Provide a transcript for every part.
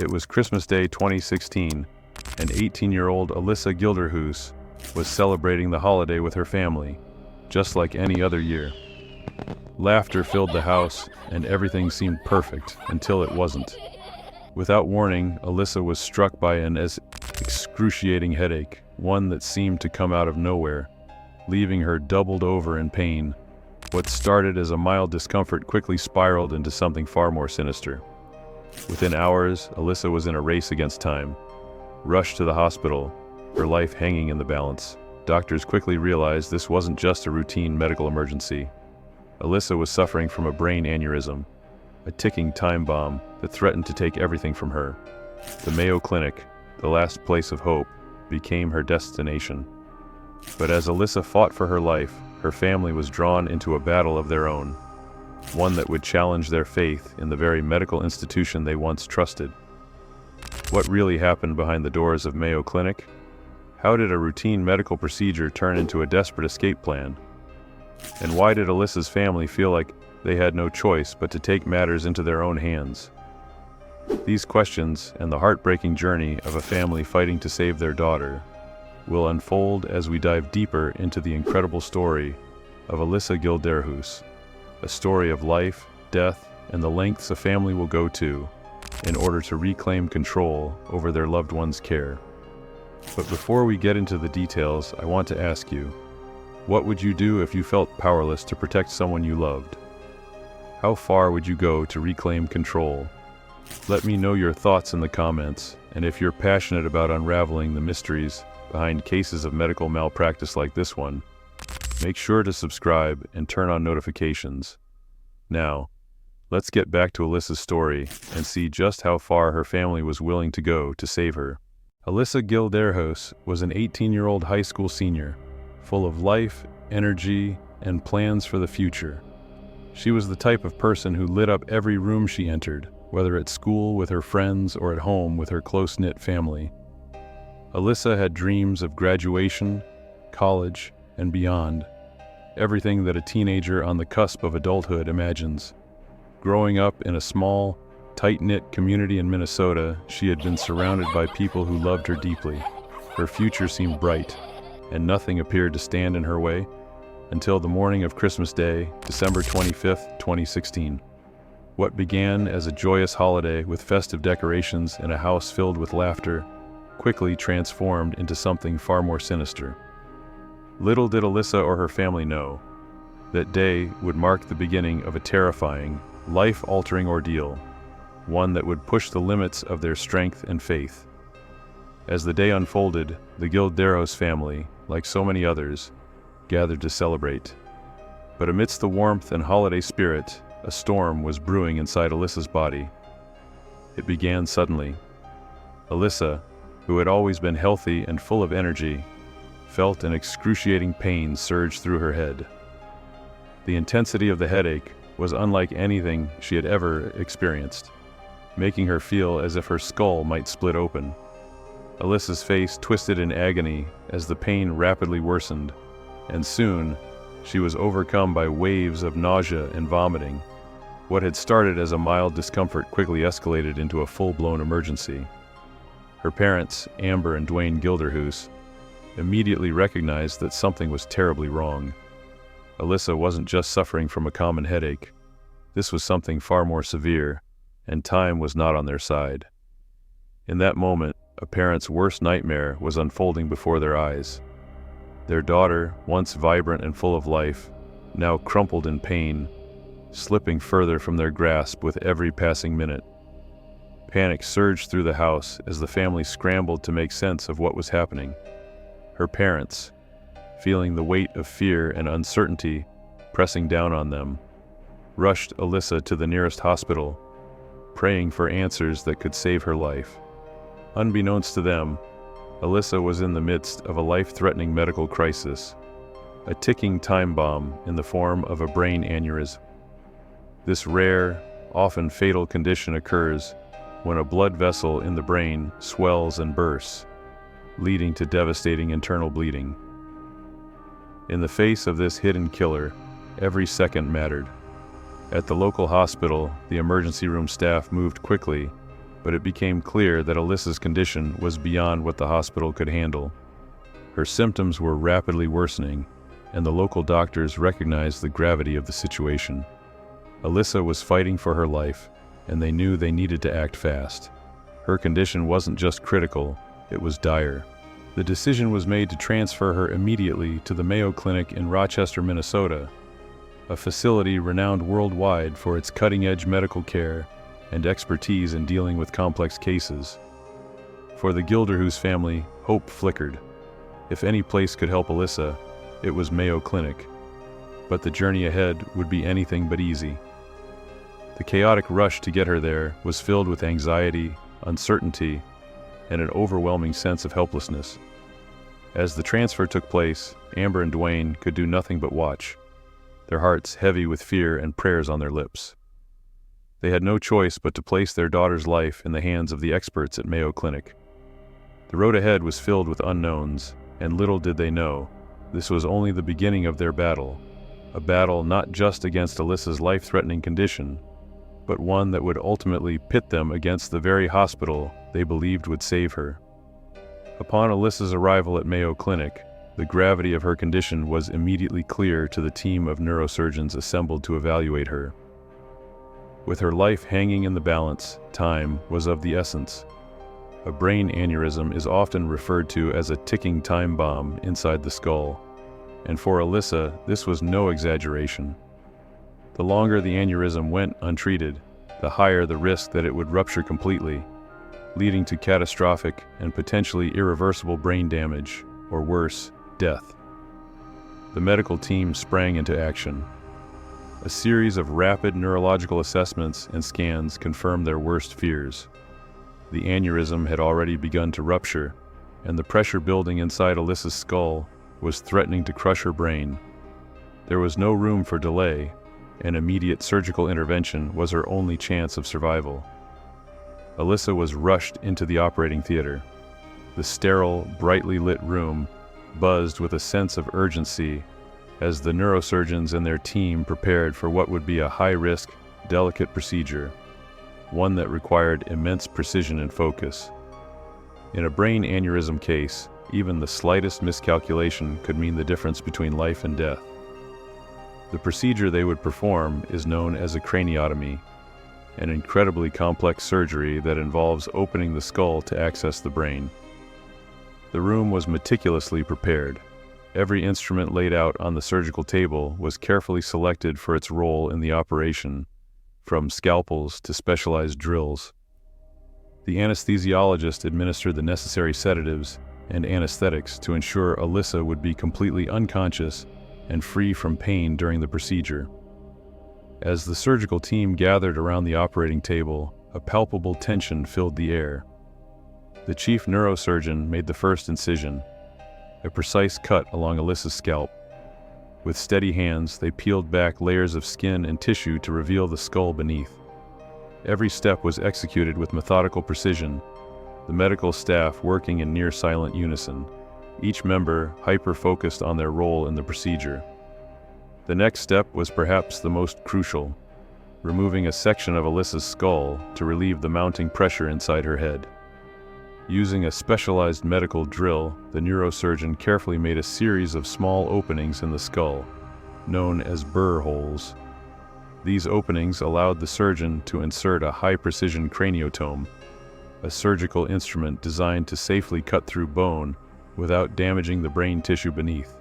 It was Christmas Day 2016, and 18-year-old Alyssa Gilderhus was celebrating the holiday with her family, just like any other year. Laughter filled the house, and everything seemed perfect until it wasn't. Without warning, Alyssa was struck by an excruciating headache, one that seemed to come out of nowhere, leaving her doubled over in pain. What started as a mild discomfort quickly spiraled into something far more sinister. Within hours, Alyssa was in a race against time. Rushed to the hospital, her life hanging in the balance. Doctors quickly realized this wasn't just a routine medical emergency. Alyssa was suffering from a brain aneurysm, a ticking time bomb that threatened to take everything from her. The Mayo Clinic, the last place of hope, became her destination. But as Alyssa fought for her life, her family was drawn into a battle of their own, one that would challenge their faith in the very medical institution they once trusted. What really happened behind the doors of Mayo Clinic? How did a routine medical procedure turn into a desperate escape plan? And why did Alyssa's family feel like they had no choice but to take matters into their own hands? These questions and the heartbreaking journey of a family fighting to save their daughter will unfold as we dive deeper into the incredible story of Alyssa Gilderhus, a story of life, death, and the lengths a family will go to in order to reclaim control over their loved one's care. But before we get into the details, I want to ask you, what would you do if you felt powerless to protect someone you loved? How far would you go to reclaim control? Let me know your thoughts in the comments, and if you're passionate about unraveling the mysteries behind cases of medical malpractice like this one, make sure to subscribe and turn on notifications. Now, let's get back to Alyssa's story and see just how far her family was willing to go to save her. Alyssa Gilderhus was an 18-year-old high school senior, full of life, energy, and plans for the future. She was the type of person who lit up every room she entered, whether at school with her friends or at home with her close-knit family. Alyssa had dreams of graduation, college, and beyond, everything that a teenager on the cusp of adulthood imagines. Growing up in a small, tight-knit community in Minnesota, she had been surrounded by people who loved her deeply. Her future seemed bright, and nothing appeared to stand in her way until the morning of Christmas Day, December 25th, 2016. What began as a joyous holiday with festive decorations and a house filled with laughter quickly transformed into something far more sinister. Little did Alyssa or her family know, that day would mark the beginning of a terrifying, life-altering ordeal, one that would push the limits of their strength and faith. As the day unfolded, the Gilderhus family, like so many others, gathered to celebrate. But amidst the warmth and holiday spirit, a storm was brewing inside Alyssa's body. It began suddenly. Alyssa, who had always been healthy and full of energy, felt an excruciating pain surge through her head. The intensity of the headache was unlike anything she had ever experienced, making her feel as if her skull might split open. Alyssa's face twisted in agony as the pain rapidly worsened, and soon she was overcome by waves of nausea and vomiting. What had started as a mild discomfort quickly escalated into a full-blown emergency. Her parents, Amber and Dwayne Gilderhus, immediately recognized that something was terribly wrong. Alyssa wasn't just suffering from a common headache. This was something far more severe, and time was not on their side. In that moment, a parent's worst nightmare was unfolding before their eyes. Their daughter, once vibrant and full of life, now crumpled in pain, slipping further from their grasp with every passing minute. Panic surged through the house as the family scrambled to make sense of what was happening. Her parents, feeling the weight of fear and uncertainty pressing down on them, rushed Alyssa to the nearest hospital, praying for answers that could save her life. Unbeknownst to them, Alyssa was in the midst of a life-threatening medical crisis, a ticking time bomb in the form of a brain aneurysm. This rare, often fatal condition occurs when a blood vessel in the brain swells and bursts, leading to devastating internal bleeding. In the face of this hidden killer, every second mattered. At the local hospital, the emergency room staff moved quickly, but it became clear that Alyssa's condition was beyond what the hospital could handle. Her symptoms were rapidly worsening, and the local doctors recognized the gravity of the situation. Alyssa was fighting for her life, and they knew they needed to act fast. Her condition wasn't just critical, it was dire. The decision was made to transfer her immediately to the Mayo Clinic in Rochester, Minnesota, a facility renowned worldwide for its cutting-edge medical care and expertise in dealing with complex cases. For the Gilderhus family, hope flickered. If any place could help Alyssa, it was Mayo Clinic. But the journey ahead would be anything but easy. The chaotic rush to get her there was filled with anxiety, uncertainty, and an overwhelming sense of helplessness. As the transfer took place, Amber and Dwayne could do nothing but watch, their hearts heavy with fear and prayers on their lips. They had no choice but to place their daughter's life in the hands of the experts at Mayo Clinic. The road ahead was filled with unknowns, and little did they know, this was only the beginning of their battle, a battle not just against Alyssa's life-threatening condition, but one that would ultimately pit them against the very hospital they believed would save her. Upon Alyssa's arrival at Mayo Clinic, the gravity of her condition was immediately clear to the team of neurosurgeons assembled to evaluate her. With her life hanging in the balance, time was of the essence. A brain aneurysm is often referred to as a ticking time bomb inside the skull, and for Alyssa, this was no exaggeration. The longer the aneurysm went untreated, the higher the risk that it would rupture completely, leading to catastrophic and potentially irreversible brain damage, or worse, death. The medical team sprang into action. A series of rapid neurological assessments and scans confirmed their worst fears. The aneurysm had already begun to rupture, and the pressure building inside Alyssa's skull was threatening to crush her brain. There was no room for delay, and immediate surgical intervention was her only chance of survival. Alyssa was rushed into the operating theater. The sterile, brightly lit room buzzed with a sense of urgency as the neurosurgeons and their team prepared for what would be a high-risk, delicate procedure, one that required immense precision and focus. In a brain aneurysm case, even the slightest miscalculation could mean the difference between life and death. The procedure they would perform is known as a craniotomy, an incredibly complex surgery that involves opening the skull to access the brain. The room was meticulously prepared. Every instrument laid out on the surgical table was carefully selected for its role in the operation, from scalpels to specialized drills. The anesthesiologist administered the necessary sedatives and anesthetics to ensure Alyssa would be completely unconscious and free from pain during the procedure. As the surgical team gathered around the operating table, a palpable tension filled the air. The chief neurosurgeon made the first incision, a precise cut along Alyssa's scalp. With steady hands, they peeled back layers of skin and tissue to reveal the skull beneath. Every step was executed with methodical precision, the medical staff working in near-silent unison, each member hyper-focused on their role in the procedure. The next step was perhaps the most crucial, removing a section of Alyssa's skull to relieve the mounting pressure inside her head. Using a specialized medical drill, the neurosurgeon carefully made a series of small openings in the skull, known as burr holes. These openings allowed the surgeon to insert a high-precision craniotome, a surgical instrument designed to safely cut through bone without damaging the brain tissue beneath.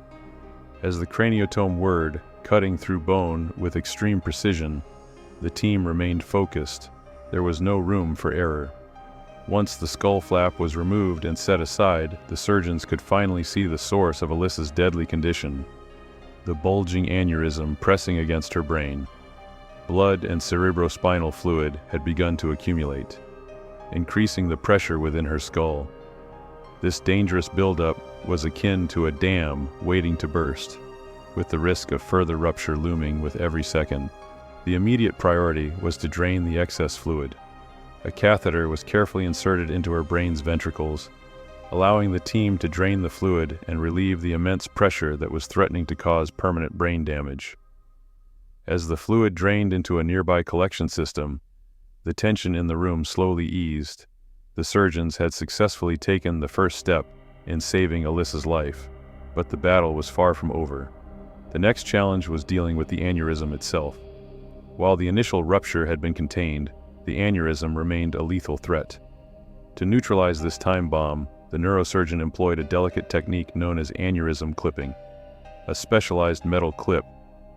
As the craniotome whirred, cutting through bone with extreme precision, the team remained focused. There was no room for error. Once the skull flap was removed and set aside, the surgeons could finally see the source of Alyssa's deadly condition, the bulging aneurysm pressing against her brain. Blood and cerebrospinal fluid had begun to accumulate, increasing the pressure within her skull. This dangerous buildup was akin to a dam waiting to burst, with the risk of further rupture looming with every second. The immediate priority was to drain the excess fluid. A catheter was carefully inserted into her brain's ventricles, allowing the team to drain the fluid and relieve the immense pressure that was threatening to cause permanent brain damage. As the fluid drained into a nearby collection system, The tension in the room slowly eased. The surgeons had successfully taken the first step in saving Alyssa's life, but the battle was far from over. The next challenge was dealing with the aneurysm itself. While the initial rupture had been contained, the aneurysm remained a lethal threat. To neutralize this time bomb, the neurosurgeon employed a delicate technique known as aneurysm clipping. A specialized metal clip,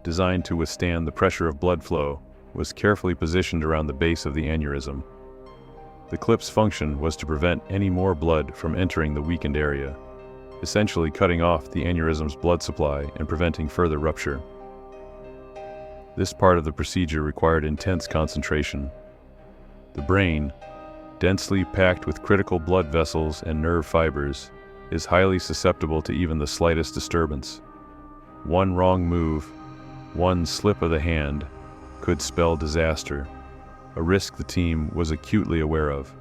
designed to withstand the pressure of blood flow, was carefully positioned around the base of the aneurysm. The clip's function was to prevent any more blood from entering the weakened area, essentially cutting off the aneurysm's blood supply and preventing further rupture. This part of the procedure required intense concentration. The brain, densely packed with critical blood vessels and nerve fibers, is highly susceptible to even the slightest disturbance. One wrong move, one slip of the hand, could spell disaster, a risk the team was acutely aware of.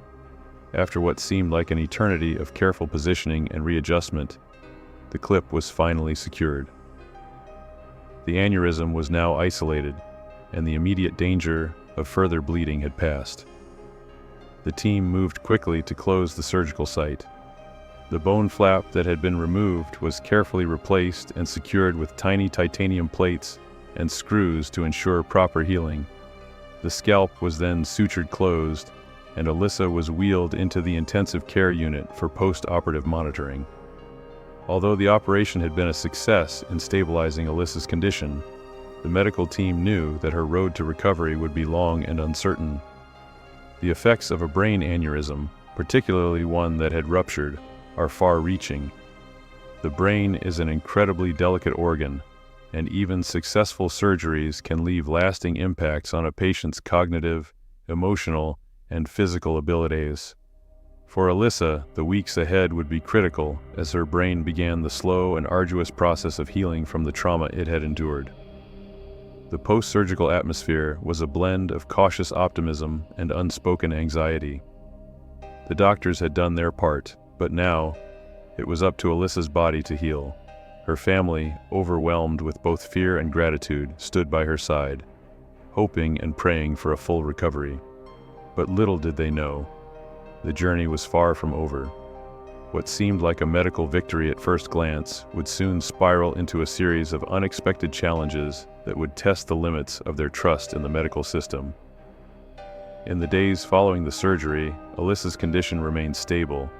After what seemed like an eternity of careful positioning and readjustment, the clip was finally secured. The aneurysm was now isolated, and the immediate danger of further bleeding had passed. The team moved quickly to close the surgical site. The bone flap that had been removed was carefully replaced and secured with tiny titanium plates and screws to ensure proper healing. The scalp was then sutured closed, and Alyssa was wheeled into the intensive care unit for post-operative monitoring. Although the operation had been a success in stabilizing Alyssa's condition, the medical team knew that her road to recovery would be long and uncertain. The effects of a brain aneurysm, particularly one that had ruptured, are far-reaching. The brain is an incredibly delicate organ, and even successful surgeries can leave lasting impacts on a patient's cognitive, emotional, and physical abilities. For Alyssa, the weeks ahead would be critical as her brain began the slow and arduous process of healing from the trauma it had endured. The post-surgical atmosphere was a blend of cautious optimism and unspoken anxiety. The doctors had done their part, but now, it was up to Alyssa's body to heal. Her family, overwhelmed with both fear and gratitude, stood by her side, hoping and praying for a full recovery. But little did they know, the journey was far from over. What seemed like a medical victory at first glance would soon spiral into a series of unexpected challenges that would test the limits of their trust in the medical system. In the days following the surgery, Alyssa's condition remained stable,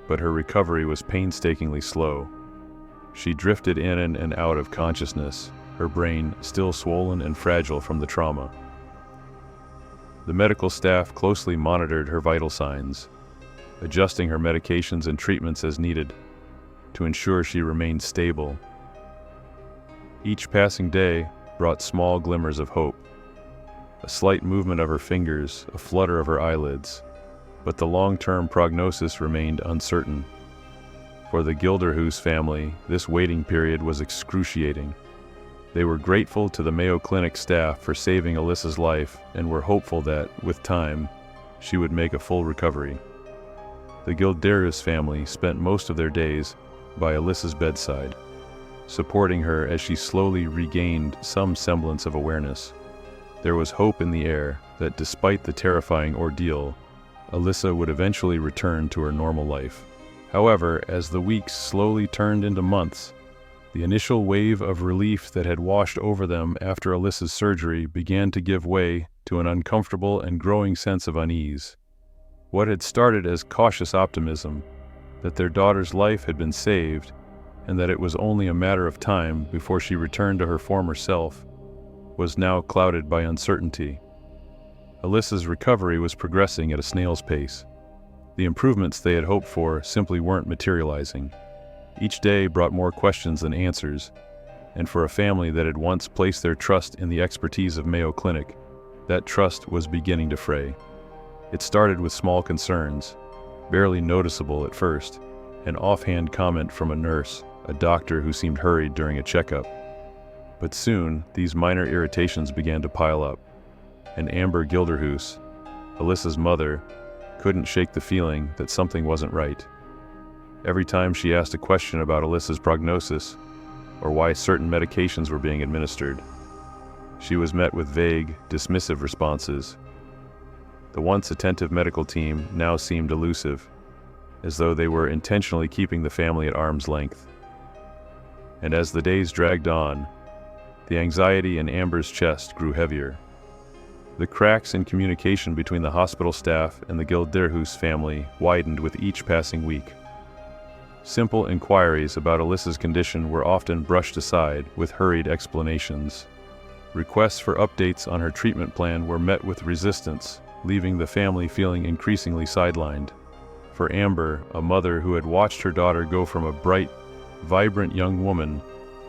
but her recovery was painstakingly slow. She drifted in and out of consciousness, her brain still swollen and fragile from the trauma. The medical staff closely monitored her vital signs, adjusting her medications and treatments as needed to ensure she remained stable. Each passing day brought small glimmers of hope. A slight movement of her fingers, a flutter of her eyelids, but the long-term prognosis remained uncertain. For the Gilderhus family, this waiting period was excruciating. They were grateful to the Mayo Clinic staff for saving Alyssa's life and were hopeful that, with time, she would make a full recovery. The Gilderhus family spent most of their days by Alyssa's bedside, supporting her as she slowly regained some semblance of awareness. There was hope in the air that despite the terrifying ordeal, Alyssa would eventually return to her normal life. However, as the weeks slowly turned into months, the initial wave of relief that had washed over them after Alyssa's surgery began to give way to an uncomfortable and growing sense of unease. What had started as cautious optimism, that their daughter's life had been saved, and that it was only a matter of time before she returned to her former self, was now clouded by uncertainty. Alyssa's recovery was progressing at a snail's pace. The improvements they had hoped for simply weren't materializing. Each day brought more questions than answers, and for a family that had once placed their trust in the expertise of Mayo Clinic, that trust was beginning to fray. It started with small concerns, barely noticeable at first, an offhand comment from a nurse, a doctor who seemed hurried during a checkup. But soon, these minor irritations began to pile up, and Amber Gilderhus, Alyssa's mother, couldn't shake the feeling that something wasn't right. Every time she asked a question about Alyssa's prognosis, or why certain medications were being administered, she was met with vague, dismissive responses. The once attentive medical team now seemed elusive, as though they were intentionally keeping the family at arm's length. And as the days dragged on, the anxiety in Amber's chest grew heavier. The cracks in communication between the hospital staff and the Gilderhus family widened with each passing week. Simple inquiries about Alyssa's condition were often brushed aside with hurried explanations. Requests for updates on her treatment plan were met with resistance, leaving the family feeling increasingly sidelined. For Amber, a mother who had watched her daughter go from a bright, vibrant young woman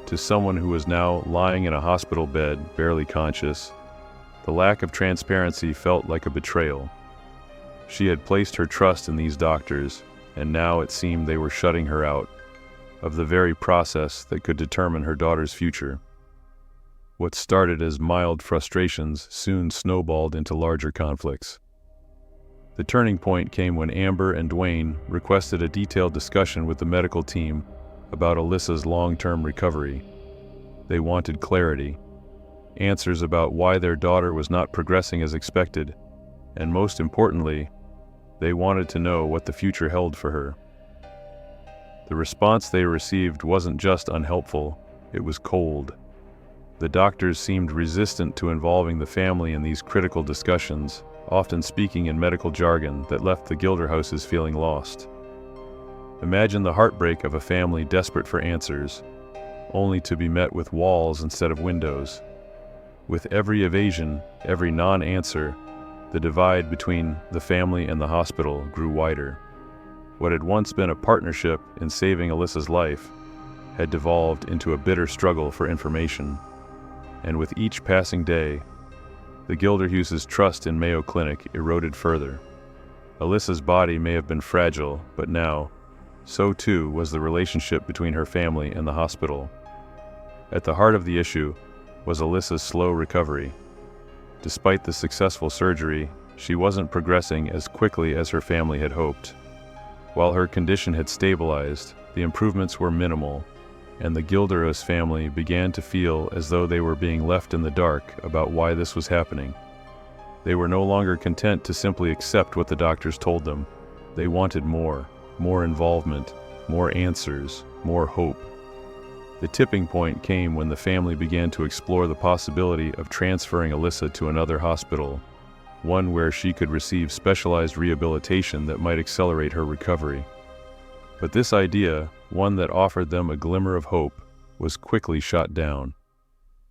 to someone who was now lying in a hospital bed, barely conscious, the lack of transparency felt like a betrayal. She had placed her trust in these doctors, and now it seemed they were shutting her out of the very process that could determine her daughter's future. What started as mild frustrations soon snowballed into larger conflicts. The turning point came when Amber and Dwayne requested a detailed discussion with the medical team about Alyssa's long-term recovery. They wanted clarity, answers about why their daughter was not progressing as expected, and most importantly, they wanted to know what the future held for her. The response they received wasn't just unhelpful, it was cold. The doctors seemed resistant to involving the family in these critical discussions, often speaking in medical jargon that left the Gilderhouses feeling lost. Imagine the heartbreak of a family desperate for answers, only to be met with walls instead of windows. With every evasion, every non-answer, the divide between the family and the hospital grew wider. What had once been a partnership in saving Alyssa's life had devolved into a bitter struggle for information. And with each passing day, the Gilderhus' trust in Mayo Clinic eroded further. Alyssa's body may have been fragile, but now, so too was the relationship between her family and the hospital. At the heart of the issue was Alyssa's slow recovery. Despite the successful surgery, she wasn't progressing as quickly as her family had hoped. While her condition had stabilized, the improvements were minimal, and the Gilderhus family began to feel as though they were being left in the dark about why this was happening. They were no longer content to simply accept what the doctors told them. They wanted more involvement, more answers, more hope. The tipping point came when the family began to explore the possibility of transferring Alyssa to another hospital, one where she could receive specialized rehabilitation that might accelerate her recovery. But this idea, one that offered them a glimmer of hope, was quickly shot down.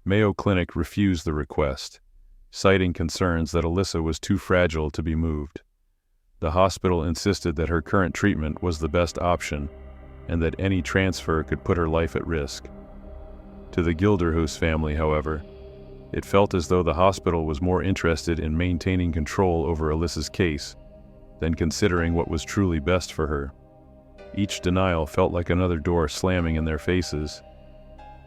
Mayo Clinic refused the request, citing concerns that Alyssa was too fragile to be moved. The hospital insisted that her current treatment was the best option, and that any transfer could put her life at risk. To the Gilderhus family, however, it felt as though the hospital was more interested in maintaining control over Alyssa's case than considering what was truly best for her. Each denial felt like another door slamming in their faces.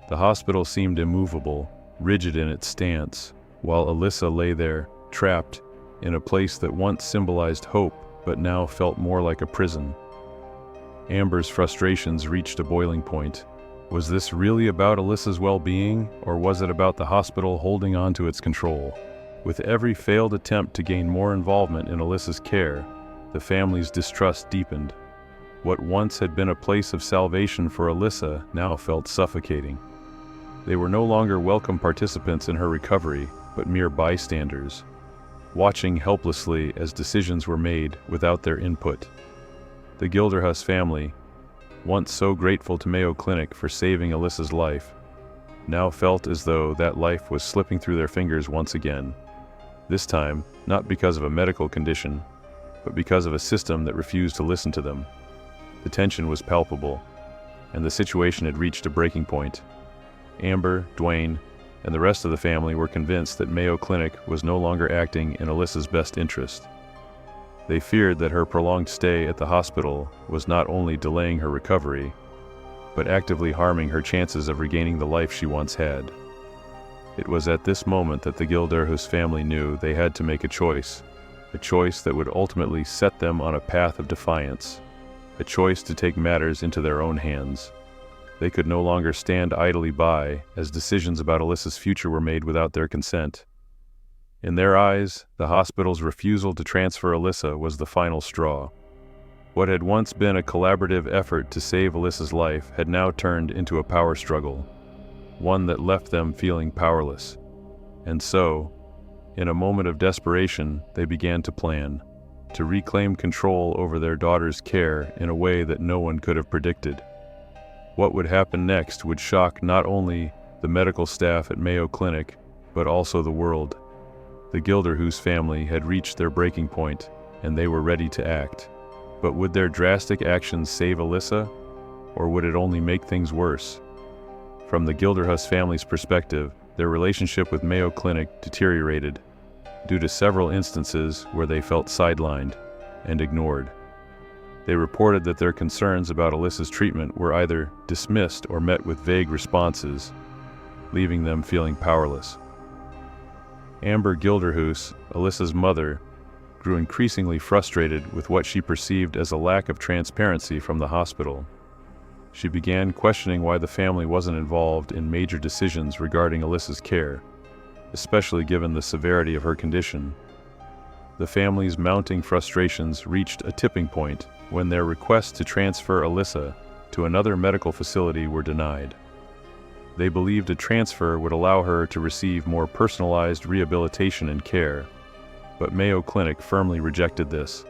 The hospital seemed immovable, rigid in its stance, while Alyssa lay there, trapped, in a place that once symbolized hope but now felt more like a prison. Amber's frustrations reached a boiling point. Was this really about Alyssa's well-being, or was it about the hospital holding on to its control? With every failed attempt to gain more involvement in Alyssa's care, the family's distrust deepened. What once had been a place of salvation for Alyssa now felt suffocating. They were no longer welcome participants in her recovery, but mere bystanders, watching helplessly as decisions were made without their input. The Gilderhus family, once so grateful to Mayo Clinic for saving Alyssa's life, now felt as though that life was slipping through their fingers once again. This time, not because of a medical condition, but because of a system that refused to listen to them. The tension was palpable, and the situation had reached a breaking point. Amber, Dwayne, and the rest of the family were convinced that Mayo Clinic was no longer acting in Alyssa's best interest. They feared that her prolonged stay at the hospital was not only delaying her recovery, but actively harming her chances of regaining the life she once had. It was at this moment that the Gilderhus family knew they had to make a choice that would ultimately set them on a path of defiance, a choice to take matters into their own hands. They could no longer stand idly by as decisions about Alyssa's future were made without their consent. In their eyes, the hospital's refusal to transfer Alyssa was the final straw. What had once been a collaborative effort to save Alyssa's life had now turned into a power struggle, one that left them feeling powerless. And so, in a moment of desperation, they began to plan, to reclaim control over their daughter's care in a way that no one could have predicted. What would happen next would shock not only the medical staff at Mayo Clinic, but also the world. The Gilderhus family had reached their breaking point, and they were ready to act. But would their drastic actions save Alyssa, or would it only make things worse? From the Gilderhus family's perspective, their relationship with Mayo Clinic deteriorated due to several instances where they felt sidelined and ignored. They reported that their concerns about Alyssa's treatment were either dismissed or met with vague responses, leaving them feeling powerless. Amber Gilderhus, Alyssa's mother, grew increasingly frustrated with what she perceived as a lack of transparency from the hospital. She began questioning why the family wasn't involved in major decisions regarding Alyssa's care, especially given the severity of her condition. The family's mounting frustrations reached a tipping point when their requests to transfer Alyssa to another medical facility were denied. They believed a transfer would allow her to receive more personalized rehabilitation and care, but Mayo Clinic firmly rejected this,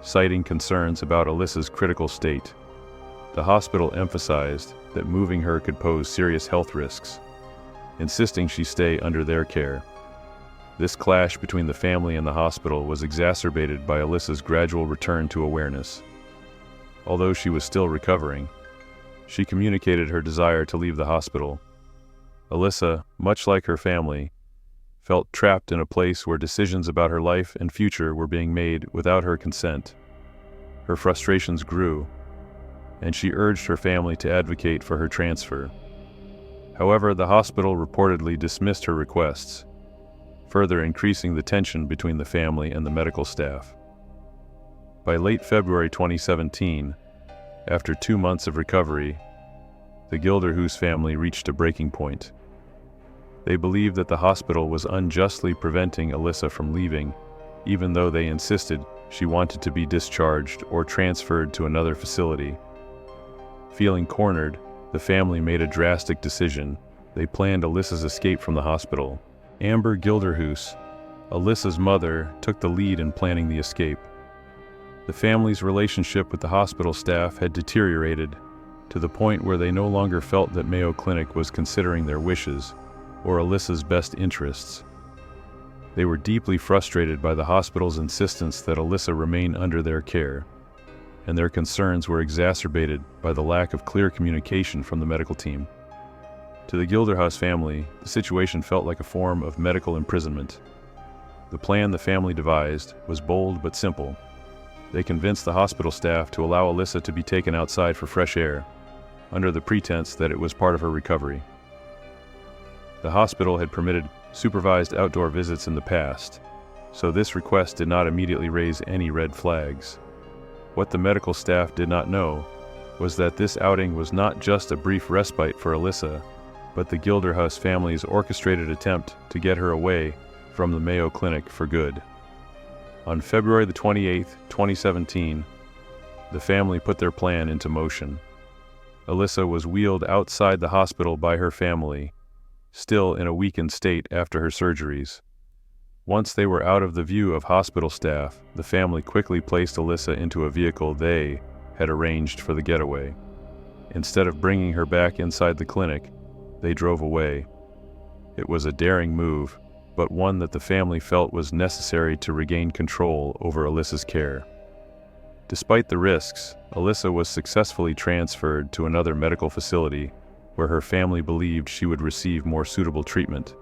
citing concerns about Alyssa's critical state. The hospital emphasized that moving her could pose serious health risks, insisting she stay under their care. This clash between the family and the hospital was exacerbated by Alyssa's gradual return to awareness. Although she was still recovering, she communicated her desire to leave the hospital. Alyssa, much like her family, felt trapped in a place where decisions about her life and future were being made without her consent. Her frustrations grew, and she urged her family to advocate for her transfer. However, the hospital reportedly dismissed her requests, further increasing the tension between the family and the medical staff. By late February 2017, after 2 months of recovery, the Gilderhus family reached a breaking point. They believed that the hospital was unjustly preventing Alyssa from leaving, even though they insisted she wanted to be discharged or transferred to another facility. Feeling cornered, the family made a drastic decision. They planned Alyssa's escape from the hospital. Amber Gilderhus, Alyssa's mother, took the lead in planning the escape. The family's relationship with the hospital staff had deteriorated to the point where they no longer felt that Mayo Clinic was considering their wishes or Alyssa's best interests. They were deeply frustrated by the hospital's insistence that Alyssa remain under their care, and their concerns were exacerbated by the lack of clear communication from the medical team. To the Gilderhus family, the situation felt like a form of medical imprisonment. The plan the family devised was bold but simple. They convinced the hospital staff to allow Alyssa to be taken outside for fresh air, under the pretense that it was part of her recovery. The hospital had permitted supervised outdoor visits in the past, so this request did not immediately raise any red flags. What the medical staff did not know was that this outing was not just a brief respite for Alyssa, but the Gilderhus family's orchestrated attempt to get her away from the Mayo Clinic for good. On February 28, 2017, the family put their plan into motion. Alyssa was wheeled outside the hospital by her family, still in a weakened state after her surgeries. Once they were out of the view of hospital staff, the family quickly placed Alyssa into a vehicle they had arranged for the getaway. Instead of bringing her back inside the clinic, they drove away. It was a daring move, but one that the family felt was necessary to regain control over Alyssa's care. Despite the risks, Alyssa was successfully transferred to another medical facility where her family believed she would receive more suitable treatment.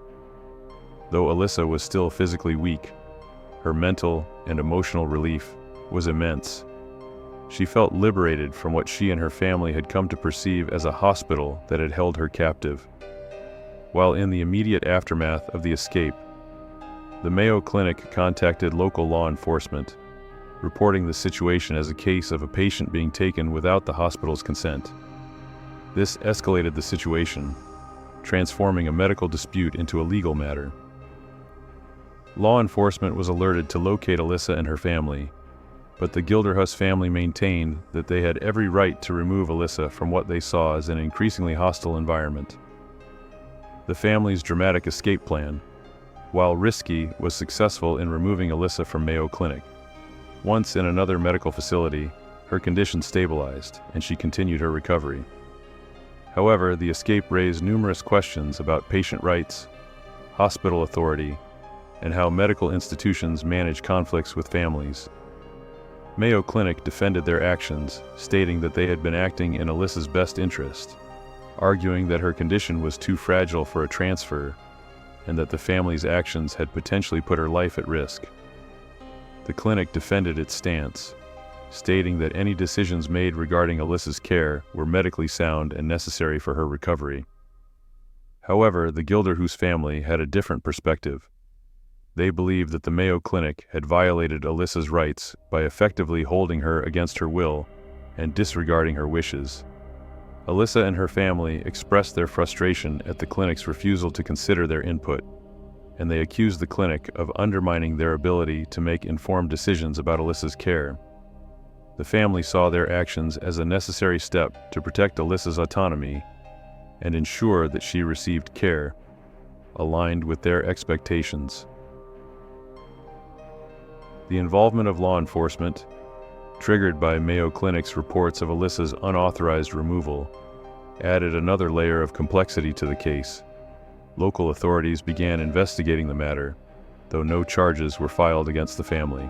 Though Alyssa was still physically weak, her mental and emotional relief was immense. She felt liberated from what she and her family had come to perceive as a hospital that had held her captive. While in the immediate aftermath of the escape, the Mayo Clinic contacted local law enforcement, reporting the situation as a case of a patient being taken without the hospital's consent. This escalated the situation, transforming a medical dispute into a legal matter. Law enforcement was alerted to locate Alyssa and her family, but the Gilderhus family maintained that they had every right to remove Alyssa from what they saw as an increasingly hostile environment. The family's dramatic escape plan, while risky, was successful in removing Alyssa from Mayo Clinic. Once in another medical facility, her condition stabilized, and she continued her recovery. However, the escape raised numerous questions about patient rights, hospital authority, and how medical institutions manage conflicts with families. Mayo Clinic defended their actions, stating that they had been acting in Alyssa's best interest, arguing that her condition was too fragile for a transfer and that the family's actions had potentially put her life at risk. The clinic defended its stance, stating that any decisions made regarding Alyssa's care were medically sound and necessary for her recovery. However, the Gilderhus family had a different perspective. They believed that the Mayo Clinic had violated Alyssa's rights by effectively holding her against her will and disregarding her wishes. Alyssa and her family expressed their frustration at the clinic's refusal to consider their input, and they accused the clinic of undermining their ability to make informed decisions about Alyssa's care. The family saw their actions as a necessary step to protect Alyssa's autonomy and ensure that she received care aligned with their expectations. The involvement of law enforcement, triggered by Mayo Clinic's reports of Alyssa's unauthorized removal, added another layer of complexity to the case. Local authorities began investigating the matter, though no charges were filed against the family.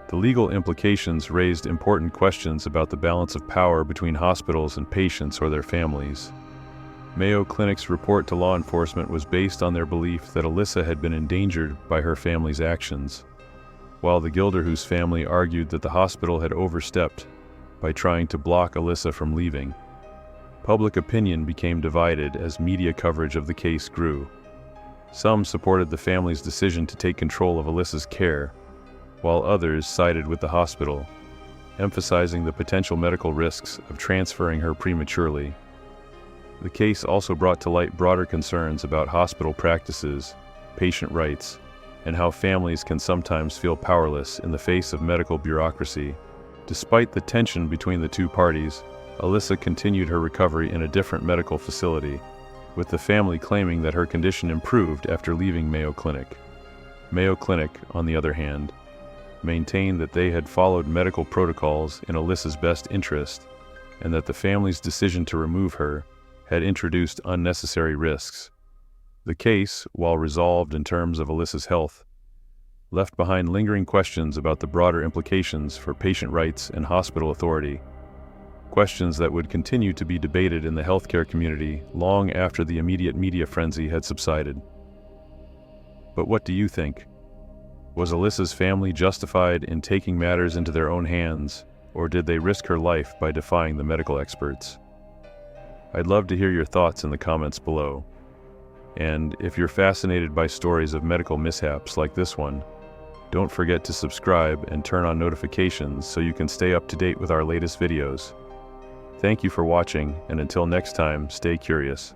The legal implications raised important questions about the balance of power between hospitals and patients or their families. Mayo Clinic's report to law enforcement was based on their belief that Alyssa had been endangered by her family's actions, while the Gilderhus family argued that the hospital had overstepped by trying to block Alyssa from leaving. Public opinion became divided as media coverage of the case grew. Some supported the family's decision to take control of Alyssa's care, while others sided with the hospital, emphasizing the potential medical risks of transferring her prematurely. The case also brought to light broader concerns about hospital practices, patient rights, and how families can sometimes feel powerless in the face of medical bureaucracy. Despite the tension between the two parties, Alyssa continued her recovery in a different medical facility, with the family claiming that her condition improved after leaving Mayo Clinic. Mayo Clinic, on the other hand, maintained that they had followed medical protocols in Alyssa's best interest, and that the family's decision to remove her had introduced unnecessary risks. The case, while resolved in terms of Alyssa's health, left behind lingering questions about the broader implications for patient rights and hospital authority, questions that would continue to be debated in the healthcare community long after the immediate media frenzy had subsided. But what do you think? Was Alyssa's family justified in taking matters into their own hands, or did they risk her life by defying the medical experts? I'd love to hear your thoughts in the comments below. And if you're fascinated by stories of medical mishaps like this one, don't forget to subscribe and turn on notifications so you can stay up to date with our latest videos. Thank you for watching, and until next time, stay curious.